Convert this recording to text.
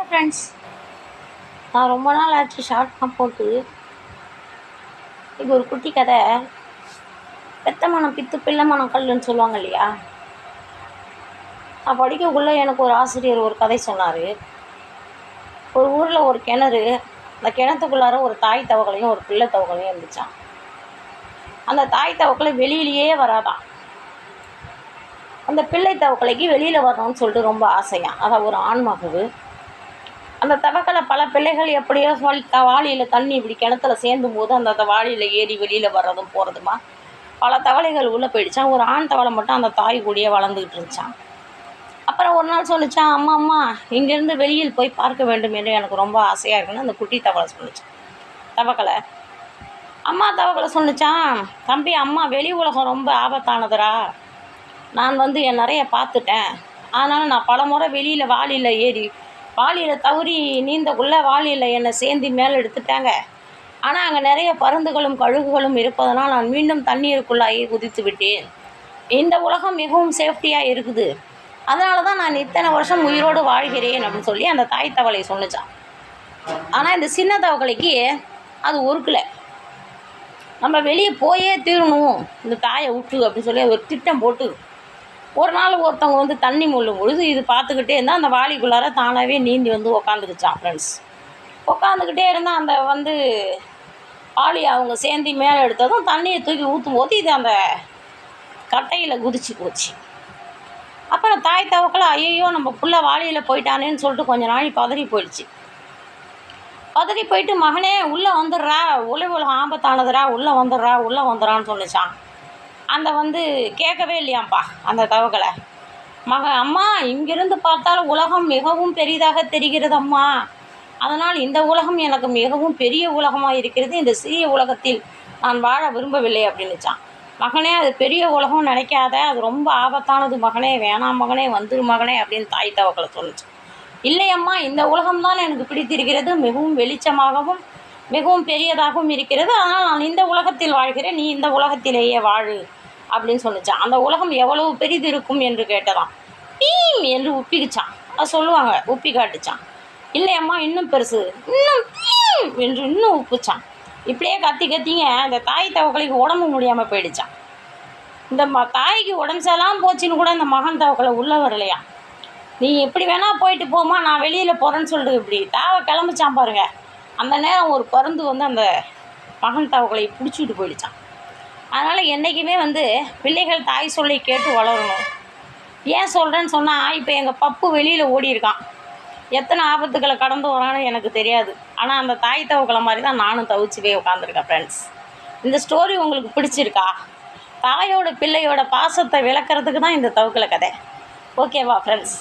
Friends, நான் ரொம்ப நாள் ஆச்சு ஷார்ட்லாம் போட்டு. இது ஒரு குட்டி கதை. பெத்த மனம் பித்து பிள்ளை மனம் கல்லுன்னு சொல்லுவாங்க இல்லையா? நான் படிக்கக்குள்ளே எனக்கு ஒரு ஆசிரியர் ஒரு கதை சொன்னார். ஒரு ஊரில் ஒரு கிணறு, அந்த கிணத்துக்குள்ளார ஒரு தாய் தவக்கலையும் ஒரு பிள்ளை தவக்கலையும் இருந்துச்சான். அந்த தாய் தவக்கலை வெளியிலேயே வராதான். அந்த பிள்ளை தவக்கலைக்கு வெளியில் வரணும்னு சொல்லிட்டு ரொம்ப ஆசையான். அதான் ஒரு ஆண்மகவு. அந்த தவக்கலை பல பிள்ளைகள் எப்படியோ சொல்லி வாளியில் தண்ணி இப்படி கிணத்துல சேர்ந்தும் போது அந்த வாளியில் ஏறி வெளியில் வர்றதும் போகிறதுமா பல தவளைகள் உள்ளே போயிடுச்சான். ஒரு ஆண் தவளை மட்டும் அந்த தாய் கூடயே வளர்ந்துக்கிட்டு இருந்துச்சான். அப்புறம் ஒரு நாள் சொல்லிச்சான், அம்மா அம்மா இங்கேருந்து வெளியில் போய் பார்க்க வேண்டும் என்று எனக்கு ரொம்ப ஆசையாக இருக்குன்னு அந்த குட்டி தவளை சொல்லிச்சான். தவக்கலை தவக்கலை சொன்னிச்சான், தம்பி அம்மா வெளி உலகம் ரொம்ப ஆபத்தானதுரா. நான் நிறைய பார்த்துட்டேன். அதனால் நான் பல முறை வெளியில் வாளியில் ஏறி வாளியில் தவறி நீந்தக்குள்ளே வாளியில் என்னை சேர்ந்து மேலே எடுத்துட்டாங்க. ஆனால் அங்கே நிறைய பருந்துகளும் கழுகுகளும் இருப்பதனால் நான் மீண்டும் தண்ணீருக்குள்ளாகி குதித்து விட்டேன். இந்த உலகம் மிகவும் சேஃப்டியாக இருக்குது. அதனால தான் நான் இத்தனை வருஷம் உயிரோடு வாழ்கிறேன் அப்படின்னு சொல்லி அந்த தாய் தவளை சொன்னிச்சான். ஆனால் இந்த சின்ன தவக்கலைக்கு அது ஒருக்கலை. நம்ம வெளியே போயே தீரணும் இந்த தாயை விட்டு அப்படின்னு சொல்லி ஒரு திட்டம் போட்டு ஒரு நாள் ஒருத்தவங்க தண்ணி முள்ளும் பொழுது இது பார்த்துக்கிட்டே இருந்தால் அந்த வாளிக்குள்ளார தானாகவே நீந்தி உக்காந்துக்குச்சான். ஃப்ரெண்ட்ஸ், உக்காந்துக்கிட்டே இருந்தால் அந்த வாளி அவங்க சேர்ந்து மேலே எடுத்ததும் தண்ணியை தூக்கி ஊற்றும் போது இது அந்த கட்டையில் குதிச்சு போச்சு. அப்புறம் தாய் தவக்கலை ஐயோ நம்ம புள்ள வாளியில் போயிட்டானேன்னு சொல்லிட்டு கொஞ்சம் நாள் பதறி போயிடுச்சு. பதறி போயிட்டு மகனே உள்ளே வந்துடுறா, உலகம் ஆபத்தானதுரா, உள்ளே வந்துடுறான்னு சொன்னிச்சான். அந்த கேட்கவே இல்லையாம்ப்பா அந்த தவக்கலை. அம்மா இங்கிருந்து பார்த்தால் உலகம் மிகவும் பெரிதாக தெரிகிறது அம்மா. அதனால் இந்த உலகம் எனக்கு மிகவும் பெரிய உலகமாக இருக்கிறது. இந்த சிறிய உலகத்தில் நான் வாழ விரும்பவில்லை அப்படின்னுச்சான். மகனே அது பெரிய உலகம் நினைக்காத, அது ரொம்ப ஆபத்தானது மகனே, வேணாம் மகனே, வந்துரு மகனே அப்படின்னு தாய் தவக்கலை சொன்னிச்சு. இல்லையம்மா இந்த உலகம்தான் எனக்கு பிடித்திருக்கிறது, மிகவும் வெளிச்சமாகவும் மிகவும் பெரியதாகவும் இருக்கிறது. அதனால் நான் இந்த உலகத்தில் வாழ்கிறேன், நீ இந்த உலகத்திலேயே வாழு அப்படின்னு சொன்னிச்சான். அந்த உலகம் எவ்வளவு பெரிது இருக்கும் என்று கேட்டதாம். பீம் என்று உப்பிக்குச்சான். அது சொல்லுவாங்க, உப்பி காட்டுச்சான். இல்லையம்மா இன்னும் பெருசு, இன்னும் பீம் என்று இன்னும் உப்புச்சான். இப்படியே கத்திங்க அந்த தாய் தவக்கலைக்கு உடம்பு முடியாமல் போயிடுச்சான். இந்த தாய்க்கு உடம்பு சரியில்லாமல் போச்சுன்னு கூட இந்த மகன் தவக்கலை உள்ளே வரலையா. நீ எப்படி வேணால் போயிட்டு போமா, நான் வெளியில் போகிறேன்னு சொல்லிட்டு இப்படி தாவை கிளம்பிச்சான் பாருங்க. அந்த நேரம் ஒரு பருந்து அந்த மகன் தவக்கலை பிடிச்சிட்டு போயிடுச்சான். அதனால் என்றைக்குமே பிள்ளைகள் தாய் சொல்லை கேட்டு வளரணும். ஏன் சொல்கிறேன்னு சொன்னால், இப்போ எங்கள் பப்பு வெளியில் ஓடி இருக்கான். எத்தனை ஆபத்துக்களை கடந்து வரான்னு எனக்கு தெரியாது. ஆனால் அந்த தாய் தவக்கலை மாதிரி தான் நானும் தவிச்சு போய் உட்காந்துருக்கேன். ஃப்ரெண்ட்ஸ், இந்த ஸ்டோரி உங்களுக்கு பிடிச்சிருக்கா? தாயோட பிள்ளையோட பாசத்தை விளக்கிறதுக்கு தான் இந்த தவக்கலை கதை. ஓகேவா ஃப்ரெண்ட்ஸ்?